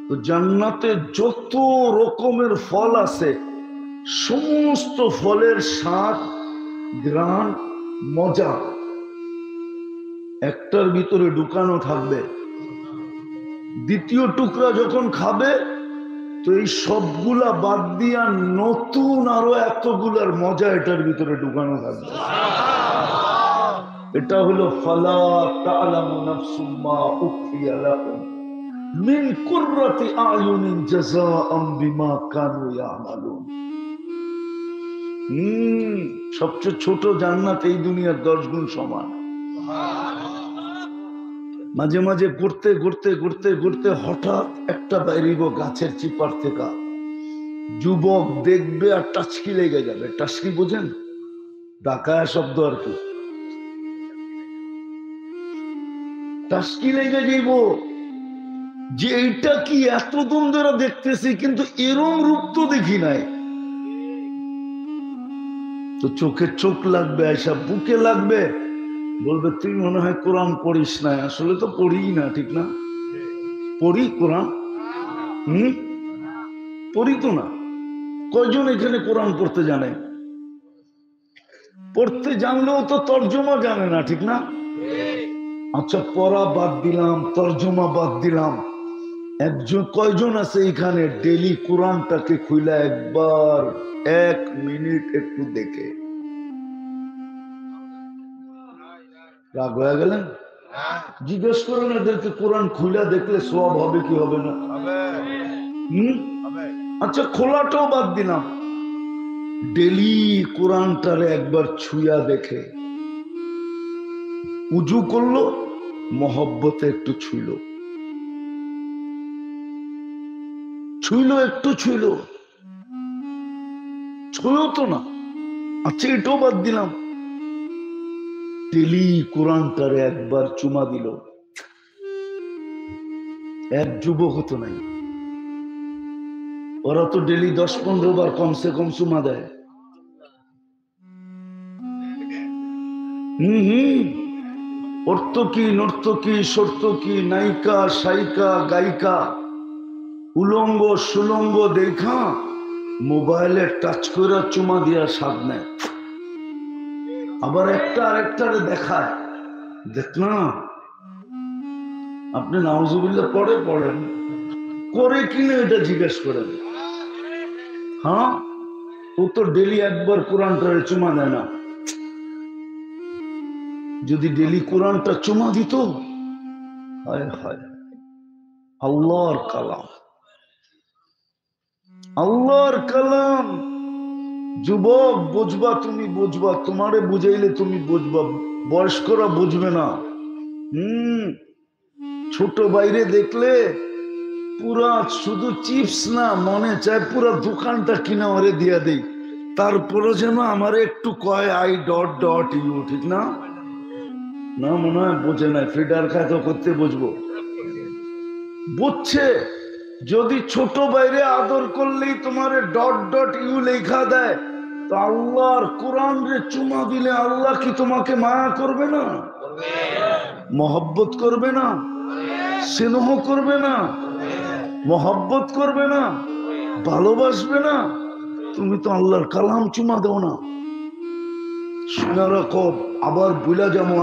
তো জান্নাতে যত রকমের ফল আছে সমস্ত ফলের স্বাদ, ঘ্রাণ, মজা একটার ভিতরে ঢুকানো থাকবে। দ্বিতীয় টুকরা যখন খাবে, তো এই সবগুলা বাদ দিয়া নতুন আরো এতগুলার মজা এটার ভিতরে ঢুকানো থাকবে। এটা হলো ফালা তা'লামু নাফসুম মা উখফিয়া লাহুম মিন কুররাতি আয়ুনিন জাযাআম বিমা কানু ইয়ামালুন। সবচেয়ে ছোট জান্নাত এই দুনিয়ার 10 গুণ সমান। মাঝে মাঝে ঘুরতে ঘুরতে ঘুরতে ঘুরতে হঠাৎ একটা বাইরিব গাছের চিপার থেকে, যুবক দেখবে আর টাচকি লেগে যাবে। টাচকি বোঝেন? ঢাকায় শব্দ আর কি। টাচকি লেগে যাইব যে এইটা কি, এতদিন ধরে দেখতেছি কিন্তু এরম রূপ তো দেখি নাই। তো চোখে চোখ লাগবে, এসব বুকে লাগবে, বলবে তুই মনে হয় কোরআন পড়িস না। আসলে তো পড়ি না, ঠিক না? পড়ি কোরআন? পড়ি তো না। কয়জন এখানে কোরআন পড়তে জানে? পড়তে জানলেও তো তর্জমা জানে না, ঠিক না? আচ্ছা, পড়া বাদ দিলাম, তর্জমা বাদ দিলাম, একজন কয়জন আছে এখানে ডেলি কোরআনটাকে খুইলা একবার 1 মিনিট একটু দেখে? রাগ হয়ে গেলেন? জিজ্ঞেস করেন এদেরকে, কোরআন খুইলা দেখলে সওয়াব হবে কি হবে না? আচ্ছা, খোলাটাও বাদ দিলাম, ডেলি কোরআনটারে একবার ছুঁয়া দেখে। উজু করলো, মহব্বতে একটু ছুঁইলো, একটু ছুঁইলো, ছুঁয়ো তো না। আচ্ছা, এটাও বাদ দিলাম, ডেলি কোরআনটারে একবার চুমা দিল। এক যুবক হতো নাই, ওরা তো ডেলি 10-15 বার কমসে কম চুমা দেয়। অর্থকি, নর্তকী, সর্তকী, নায়িকা, সায়িকা, গায়িকা, উলঙ্গ সুলঙ্গ দেখা মোবাইলে টাচ করে চুমা দিয়া স্বাদ নেয়। আবার একটা আরেকটারে দেখায়, দেখ না আপনি নাউজুবিল্লাহ পড়েন, করে কিনা এটা জিজ্ঞেস করেন। হ্যাঁ, ও তো ডেলি একবার কোরআনটারে চুমা দেয় না। যদি ডেলি কোরআনটা চুমা দিত, হায় হায়, আল্লাহর কালাম, আল্লাহর কালাম। যুবক বুঝবা, তুমি বুঝবা, তোমারে বুঝাইলে তুমি বুঝবা, বয়স্করা বুঝবে না। ছোট বাইরে দেখলে পুরা শুধু চিপস না, মনে চায় পুরা দোকানটা কিনা ওরে দিয়া দেই, তারপরে যেন আমারে একটু কয় আই ডট ডট ইউ, ঠিক না? না, মনে হয় বোঝে না। ফিডার খাতো করতে বুঝবো, বুঝছে। যদি ছোট বাইরে আদর করলেই তোমারে ডট ডট ইউ লেখা দেয়, তো আল্লাহর কোরআন রে চুমা দিলে আল্লাহ কি তোমাকে মায়া করবে না? মহব্বত করবে না? স্নেহ করবে না? মহব্বত করবে না? ভালোবাসবে না? তুমি তো আল্লাহর কালাম চুমা দাও না। শোনা রাখো, আবার বইলা যাবো,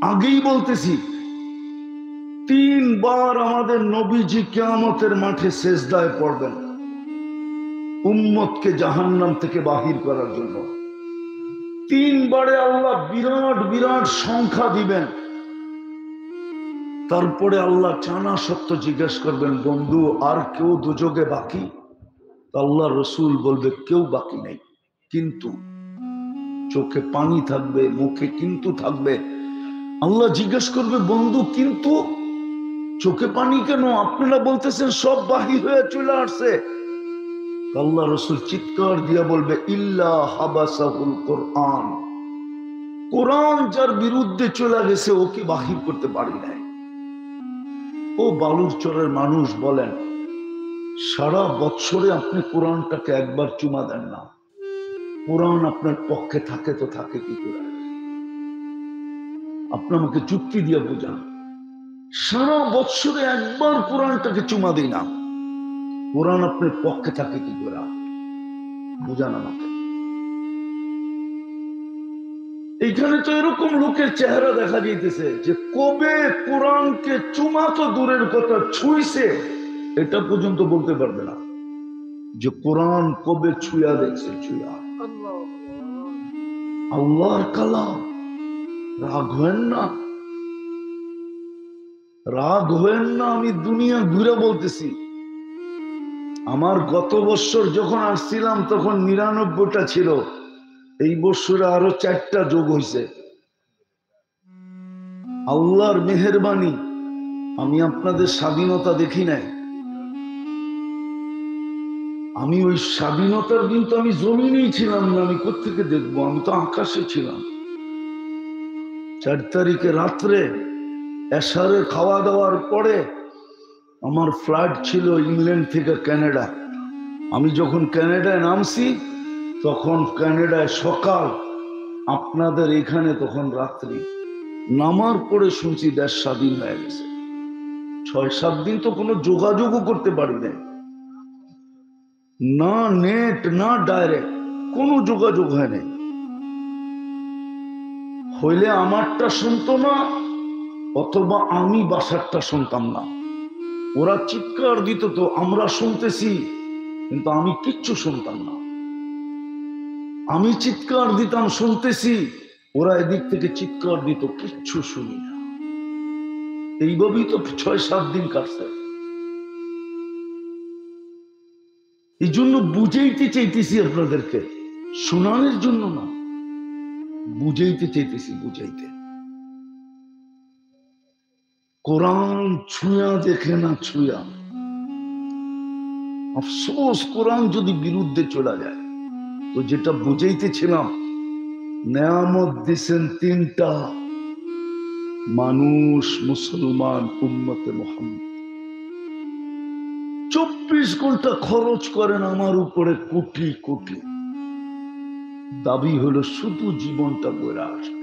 আগেই বলতেছি, 3 বার আমাদের নবীজি কিয়ামতের মাঠে সেজদায় পড়বেন উম্মতকে জাহান্নাম থেকে বাহির করার জন্য। 3 বারে আল্লাহ বিরাট বিরাট সংখ্যা দিবেন। তারপরে আল্লাহ জানা সত্য জিজ্ঞেস করবেন, বন্ধু আর কেউ দুযোগে বাকি? আল্লাহ রসুল বলবে কেউ বাকি নেই, কিন্তু চোখে পানি থাকবে, মুখে কিন্তু থাকবে। আল্লাহ জিজ্ঞেস করবে, বন্ধু কিন্তু? চোখে পানি কেন? আপনারা বলতেছেন সব বাহির হয়ে চলে আসছে। আল্লাহ রসুল চিৎকার দিয়া বলবে ইল্লা হাবাসাহুল কোরআন, কোরআন যার বিরুদ্ধে চলে গেছে ও কি বাহির করতে পারি নাই? ও বালুর চরের মানুষ বলেন, সারা বৎসরে আপনি কোরআনটাকে একবার চুমা দেন না, কোরআন আপনার পক্ষে থাকে তো থাকে কি করে? আপনি আমাকে যুক্তি দিয়ে বোঝান। সারা বৎসরে একবার কোরআনটাকে চুমা দিই না, কোরআন আপনার পক্ষে থাকে কি করে? বুঝান আমাকে। এইখানে তো এরকম লোকের চেহারা দেখা যাইতেছে যে কবে কোরআনকে চুমা তো দূরের কথা, ছুঁইছে এটা পর্যন্ত বলতে পারবে না যে কোরআন কবে ছুঁয়া দেখছে। ছুঁয়া আল্লাহর কালাম। রাগ হয়েন না, রাগ হয়েন না। আমি দুনিয়া ঘুরে বলতেছি। আমার গত বছর যখন আসছিলাম তখন ৯৯টা ছিল, এই বছরে আরো 4টা যোগ হয়েছে। আল্লাহর মেহেরবানি। আমি আপনাদের স্বাধীনতা দেখি নাই। আমি ওই স্বাধীনতার দিন তো আমি জমিনেই ছিলাম না, আমি কোত্থেকে দেখবো? আমি তো আকাশে ছিলাম। 4 তারিখে রাত্রে এশারে খাওয়া দাওয়ার পরে আমার ফ্লাইট ছিল ইংল্যান্ড থেকে কানাডা। আমি যখন কানাডায় নামছি তখন কানাডায় সকাল, আপনাদের এখানে তখন রাত্রি। নামার পরে শুনছি দেশ স্বাধীন হয়ে গেছে। 6-7 দিন তো কোনো যোগাযোগও করতে পারি নাই, না নেট না ডাইরেক্ট, কোনো যোগাযোগ হয় নাই। হইলে আমারটা শুনতো না, অথবা আমি বাসারটা শুনতাম না। ওরা চিৎকার দিত তো আমরা শুনতেছি, কিন্তু আমি কিচ্ছু শুনতাম না। আমি চিৎকার দিতাম শুনতেছি, ওরা এদিক থেকে চিৎকার দিত, কিচ্ছু শুনি না। এইভাবেই তো 6-7 দিন কাটছে। এই জন্য বুঝাইতে চাইতেছি আপনাদেরকে, শোনানোর জন্য না, বুঝাইতে চাইতেছি, বুঝাইতে। কোরআন ছুঁয়া দেখে না, ছুঁয়া। আফসোস, কোরআন যদি বিরুদ্ধে চলে যায় তো যেটা বুঝাইতেছিলাম, নেয়ামত দিছেন 3টা মানুষ, মুসলমান উম্মতে মুহাম্মদ। 24 ঘন্টা খরচ করেন আমার উপরে কোটি কোটি। দাবি হলো শুধু জীবনটা গড়ে আসবে,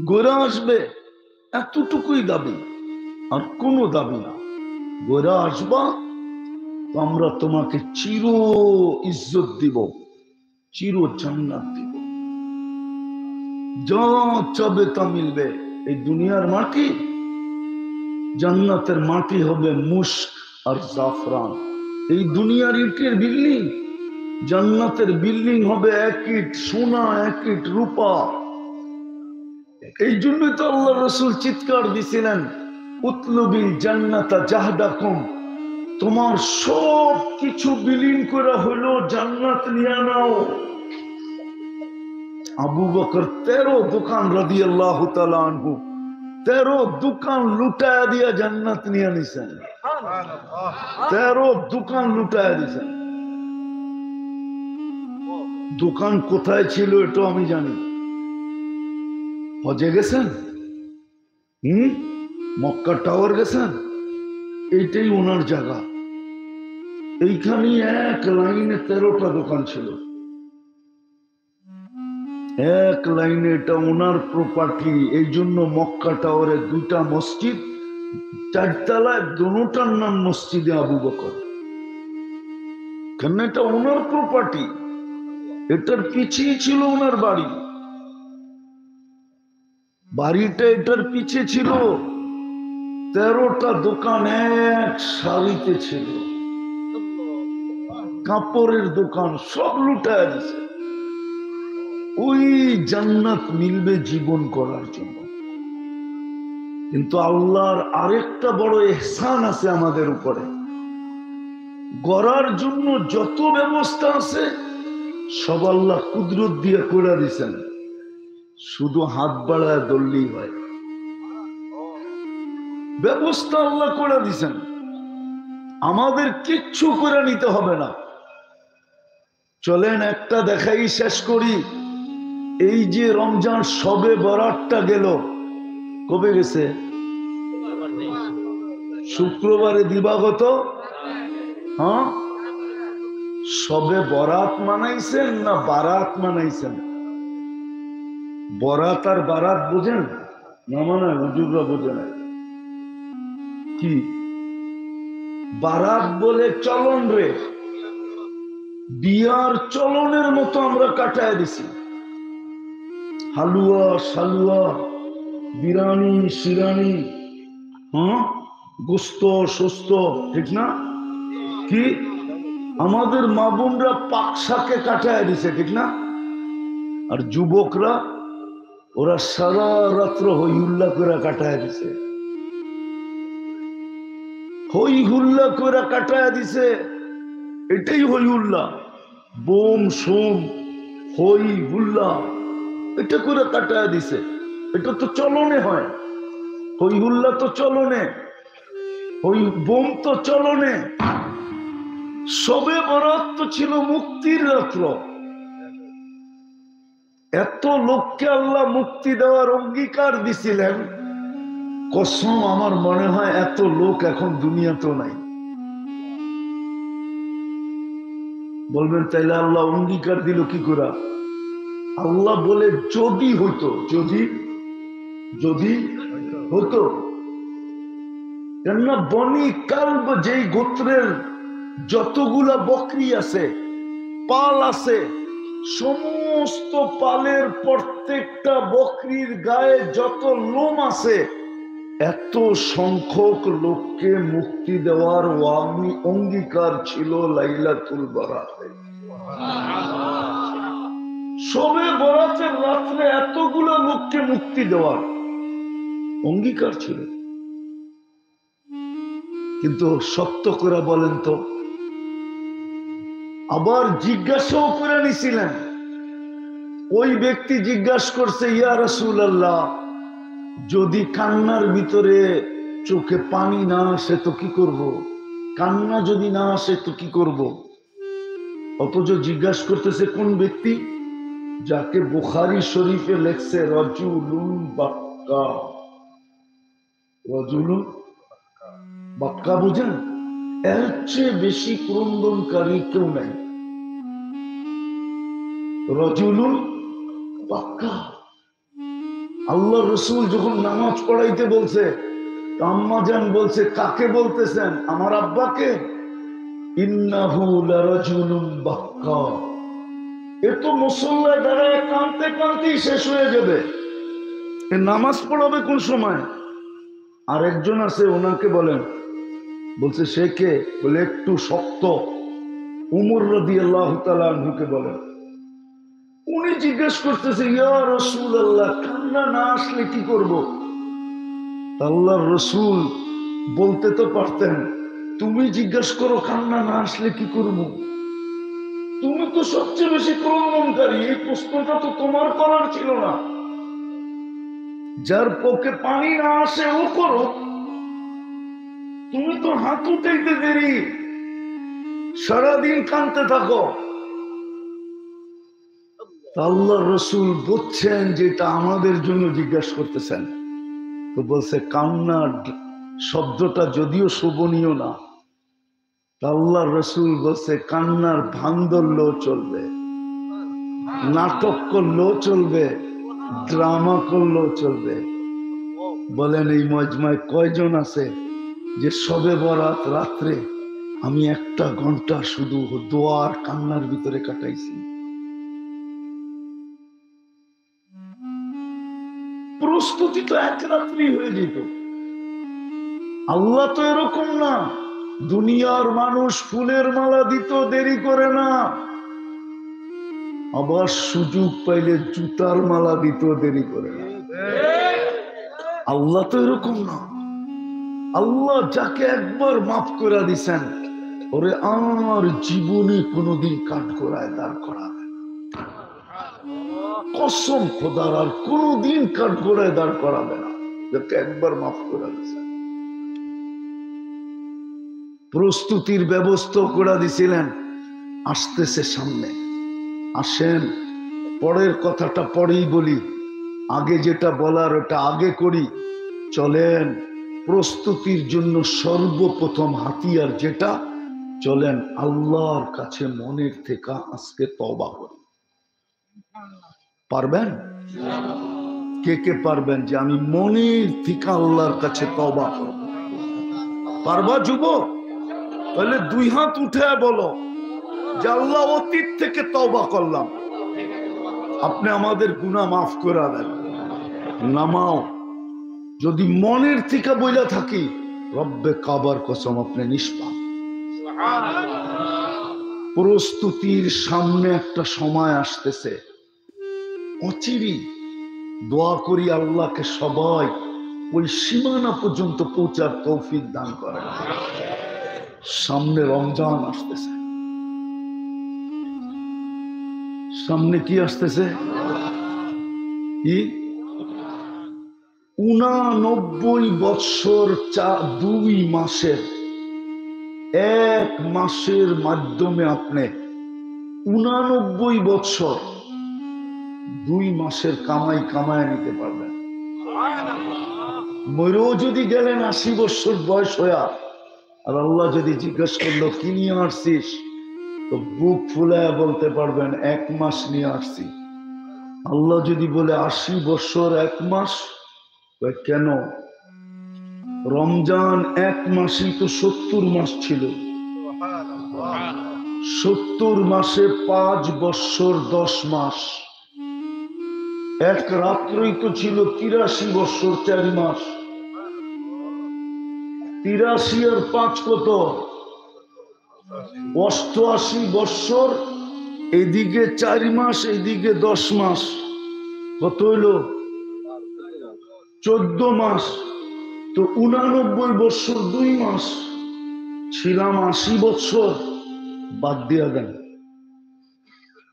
গড়ে আসবে, এতটুকুই দাবি, আর কোনো দাবি না। গড়ে আসবা তো আমরা তোমাকে চির ইজ্জত দিব, চির জান্নাত দিব, যা চাবে তা মিলবে। এই দুনিয়ার মাটি, জান্নাতের মাটি হবে মুশক আর জাফরান। এই দুনিয়ার ইটের বিল্ডিং, জান্নাতের বিল্ডিং হবে 1 ইট সোনা, 1 ইট রূপা। এই জন্যই তো আল্লাহ রাসূল চিৎকার দিছিলেন, উতলুবিল জান্নাতা জাহদাকুম, তোমার সব কিছু বিলীন করা হলো, জান্নাত নিয়ে নাও। আবু বকর 13 দোকান রাদিয়াল্লাহু তাআলা আনহু 13 দোকান লুটায়া দিয়া জান্নাত নিয়ে নিছেন। 13 দোকান লুটায়া দিছেন। দোকান কোথায় ছিল এটা আমি জানি। হজে গেছেন, মক্কা টাওয়ার গেছেন, এইটাই ওনার জায়গা। এইখানে এক লাইনে 13টা দোকান ছিল, এক লাইনে। এটা ওনার প্রপার্টি। এই জন্য মক্কা টাওয়ারে 2টা মসজিদ, 4 তলায়, দুটোটার নাম মসজিদে আবু বকর। কেন? এটা ওনার প্রপার্টি। এটার পিছিয়ে ছিল ওনার বাড়ি, বাড়িটা এটার পিছে ছিল। 13টা দোকান এক সারিতে ছিল, কাপড়ের দোকান, সব লুটায় দিছে। ওই জান্নাত মিলবে জীবন করার জন্য। কিন্তু আল্লাহর আরেকটা বড় ইহসান আছে আমাদের উপরে। গড়ার জন্য যত ব্যবস্থা আছে সব আল্লাহ কুদরত দিয়ে করে দিছেন, শুধু হাত বাড়ায় ধরলেই হয়। ব্যবস্থা আল্লাহ করে দিছেন, আমাদের কিচ্ছু করে নিতে হবে না। চলেন একটা দেখাই শেষ করি। এই যে রমজান সবে বরাতটা গেল, কবে গেছে? শুক্রবারে দিবাগত। হ্যাঁ, সবে বরাত মানাইছেন না বারাত মানাইছেন? বরাত আর বারাত বোঝেন না? মানে হুজুররা বোঝে না কি বারাত বলে? চলন রে, বিয়ার চলনের মতো আমরা কাটায় দিছি। হালুয়া সালুয়া, বিরানি শিরানি, হ্যাঁ, গোস্ত সুস্থ, ঠিক না? কি আমাদের মা বোনরা পাকশাকে কাটায় দিছে, ঠিক না? আর যুবকরা ওরা সারা রাত্র হই হুল্লা করে কাটায় দিছে, হই হুল্লা করে কাটায় দিছে। এটাই হই হুল্লা, বোম সোম হই হুল্লা, এটা করে কাটায় দিছে। এটা তো চলনে হয়, হই হুল্লা তো চলনে, হই বোম তো চলনে। সবে বরাত তো ছিল মুক্তির রাত্র। এত লোককে আল্লাহ মুক্তি দেওয়ার অঙ্গীকার দিছিলেন, কসম আমার মনে হয় এত লোক এখন দুনিয়াতেও নাই। বলবেন তাইলে আল্লাহ অঙ্গীকার দিল কি করে? আল্লাহ বলে যদি হইতো, যদি যদি হতো। কেননা বনি কালব যেই গোত্রের যতগুলা বকরি আছে, পাল আছে, সমস্ত পালের প্রত্যেকটা বকরির গায়ে যত লোম আছে, এত সংখ্যক লোককে মুক্তি দেওয়ার অঙ্গীকার ছিল লাইলাতুল বরাতে। সবে বরাতের রাত্রে এতগুলো লোককে মুক্তি দেওয়ার অঙ্গীকার ছিল। কিন্তু সত্য করে বলেন তো, আবার জিজ্ঞাসাও করে নিছিলেন। ওই ব্যক্তি জিজ্ঞাসা করছে, ইয়া রাসূলুল্লাহ, যদি কান্নার ভিতরে চোখে পানি না আসে তো কি করব? কান্না যদি না আসে তো কি করব? অথচ জিজ্ঞাসা করতেছে কোন ব্যক্তি? যাকে বুখারী শরীফে লেখছে রাজুলুন বাক্কা। রাজুলুন বাক্কা বুঝেন? এর চেয়ে বেশি ক্রন্দনকারী কেউ নাই। রাজুলুন বাক্কা। আল্লাহ রসুল যখন নামাজ পড়াইতে বলছে, আম্মা জান বলছে কাকে বলতেছেন? আমার আব্বাকে। ইন্নাহু লারাজুলুন বাক্কা। এ তো মুসল্লায় দাঁড়ায় কাঁদতে কাঁদতেই শেষ হয়ে যাবে, এ নামাজ পড়াবে কোন সময়? আর একজন আছে, ওনাকে বলেন। বলছে সে কে? বলে একটু শক্ত, উমর রাদিয়াল্লাহু তাআলা আনহুকে বলেন। উনি জিজ্ঞেস করতেছে, ইয়া রাসূলুল্লাহ, কান্না না আসলে কি করব? আল্লাহর রসুল বলতে তো পারতেন, তুমি জিজ্ঞেস করো কান্না না আসলে কি করব? তুমি তো সবচেয়ে বেশি ক্রন্দনকারী, এই প্রশ্নটা তো তোমার করার ছিল না। যার পক্ষে পানি না আসে ও করো, তুমি তো হাত উঠাইতে দেরি, সারাদিন কাঁদতে থাকো। আল্লাহ রসুল বুঝছেন যেটা আমাদের জন্য জিজ্ঞাসা করতেছেন, তো বলছে কান্না শব্দটা যদিও শোভনীয় না, আল্লাহ রসুল বলছে কান্নার ভান ধরলেও চলবে, নাটক করলেও চলবে, ড্রামা করলেও চলবে। বলেন এই মজমায় কয়জন আছে যে সবে বরাত রাত্রে আমি 1 ঘন্টা শুধু দোয়ার কান্নার ভিতরে কাটাইছি? প্রস্তুতি তো 1 রাত্রি হয়ে যেত। আল্লাহ তো এরকম না, দুনিয়ার মানুষ ফুলের মালা দিত দেরি করে না, আবার সুযোগ পাইলে জুতার মালা দিত দেরি করে না। আল্লাহ তো এরকম না। আল্লাহ যাকে একবার মাফ করে দিছেন, ওরে আর জীবনে কোনোদিন কাঠ করায় দাঁড় করাবে না। কসম খোদার, আর কোনোদিন কাঠ করায় দাঁড় করাবে না, যাকে একবার মাফ করে দিছেন। প্রস্তুতির ব্যবস্থা করে দিছিলেন, আসতেছে সামনে। আসেন, পরের কথাটা পরেই বলি, আগে যেটা বলার ওটা আগে করি। চলেন প্রস্তুতির জন্য সর্বপ্রথম হাতিয়ার যেটা, চলেন আল্লাহর কাছে মনের থেকে আজকে তওবা করি। পারবেন? কে কে পারবেন যে আমি মনের থেকে আল্লাহর কাছে তওবা করব? পারবা যুবক? তাহলে দুই হাত উঠে বলো যে আল্লাহ, অতীত থেকে তওবা করলাম, আপনি আমাদের গুনাহ মাফ করে দেন। নামাও। যদি মনের থেকে বইলা থাকি, রব্বে কাবার কসম আপনি নিষ্পাপ। প্রস্তুতির সামনে একটা সময় আসতেছে অচিরেই। দোয়া করি আল্লাহকে সবাই ওই সীমানা পর্যন্ত পৌঁছার তৌফিক দান করে। সামনে রমজান আসতেছে। সামনে কি আসতেছে? কি? 89 বৎসর 2 মাসের, 1 মাসের মাধ্যমে আপনি 89 বৎসর 2 মাসের কামাই কামায় নিতে পারবেন। মরেও যদি গেলেন 80 বৎসর বয়স হইয়া, আর আল্লাহ যদি জিজ্ঞেস করলো কি নিয়ে আসছিস, তো বুক ফুলায় বলতে পারবেন 1 মাস নিয়ে আসছি। আল্লাহ যদি বলে 80 বৎসর 1 মাস, কেন? রমজান 1 মাসই তো 70 মাস ছিল। 70 মাসে 5 বৎসর 10 মাস, এক রাত্রই তো ছিল 83 বৎসর 4 মাস। 83 আর 5 কত? 88 বৎসর। এদিকে 4 মাস, এদিকে 10 মাস, কত হইল? 14 মাস। তো 89 বৎসর 2 মাস, ছিলাম 80 বৎসর। বাদ দিয়া দেন।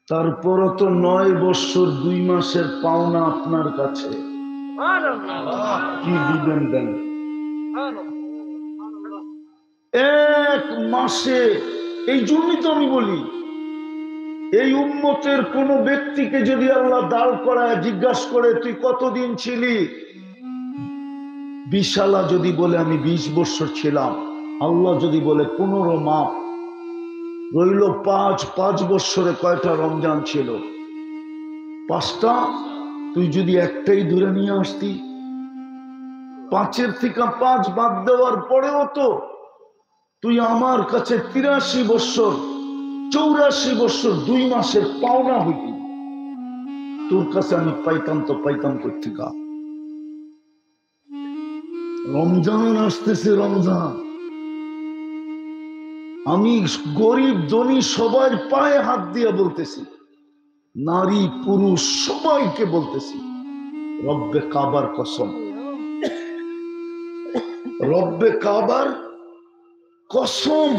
তারপরও তো 9 বৎসর 2 মাসের পাওনা আপনার কাছে। কি দিবেন দেন? 1 মাসে। এই জন্যই তো আমি বলি, এই উম্মতের কোন ব্যক্তিকে যদি আল্লাহ দাঁড় করায় জিজ্ঞাসা করে তুই কতদিন ছিলি, বিশালা যদি বলে আমি 20 বৎসর ছিলাম, আল্লাহ যদি বলে 15 মাস, রইল 5 বৎসরে কয়টা রমজান ছিল? 5টা। তুই যদি একটাই ধরে নিয়ে আসতি, 5-এর থেকে 5 বাদ দেওয়ার পরেও তো তুই আমার কাছে 83 বৎসর 84 বৎসর 2 মাসের পাওনা হইতি। তোর কাছে আমি পাইতাম তো পাইতাম কোথেকে? রমজান আসতেছে, রমজান। আমি গরিব ধনী সবার পায়ে হাত দিয়ে বলতেছি, নারী পুরুষ সবাইকে বলতেছি, রব্বে কাবার কসম, রব্বে কাবার কসম,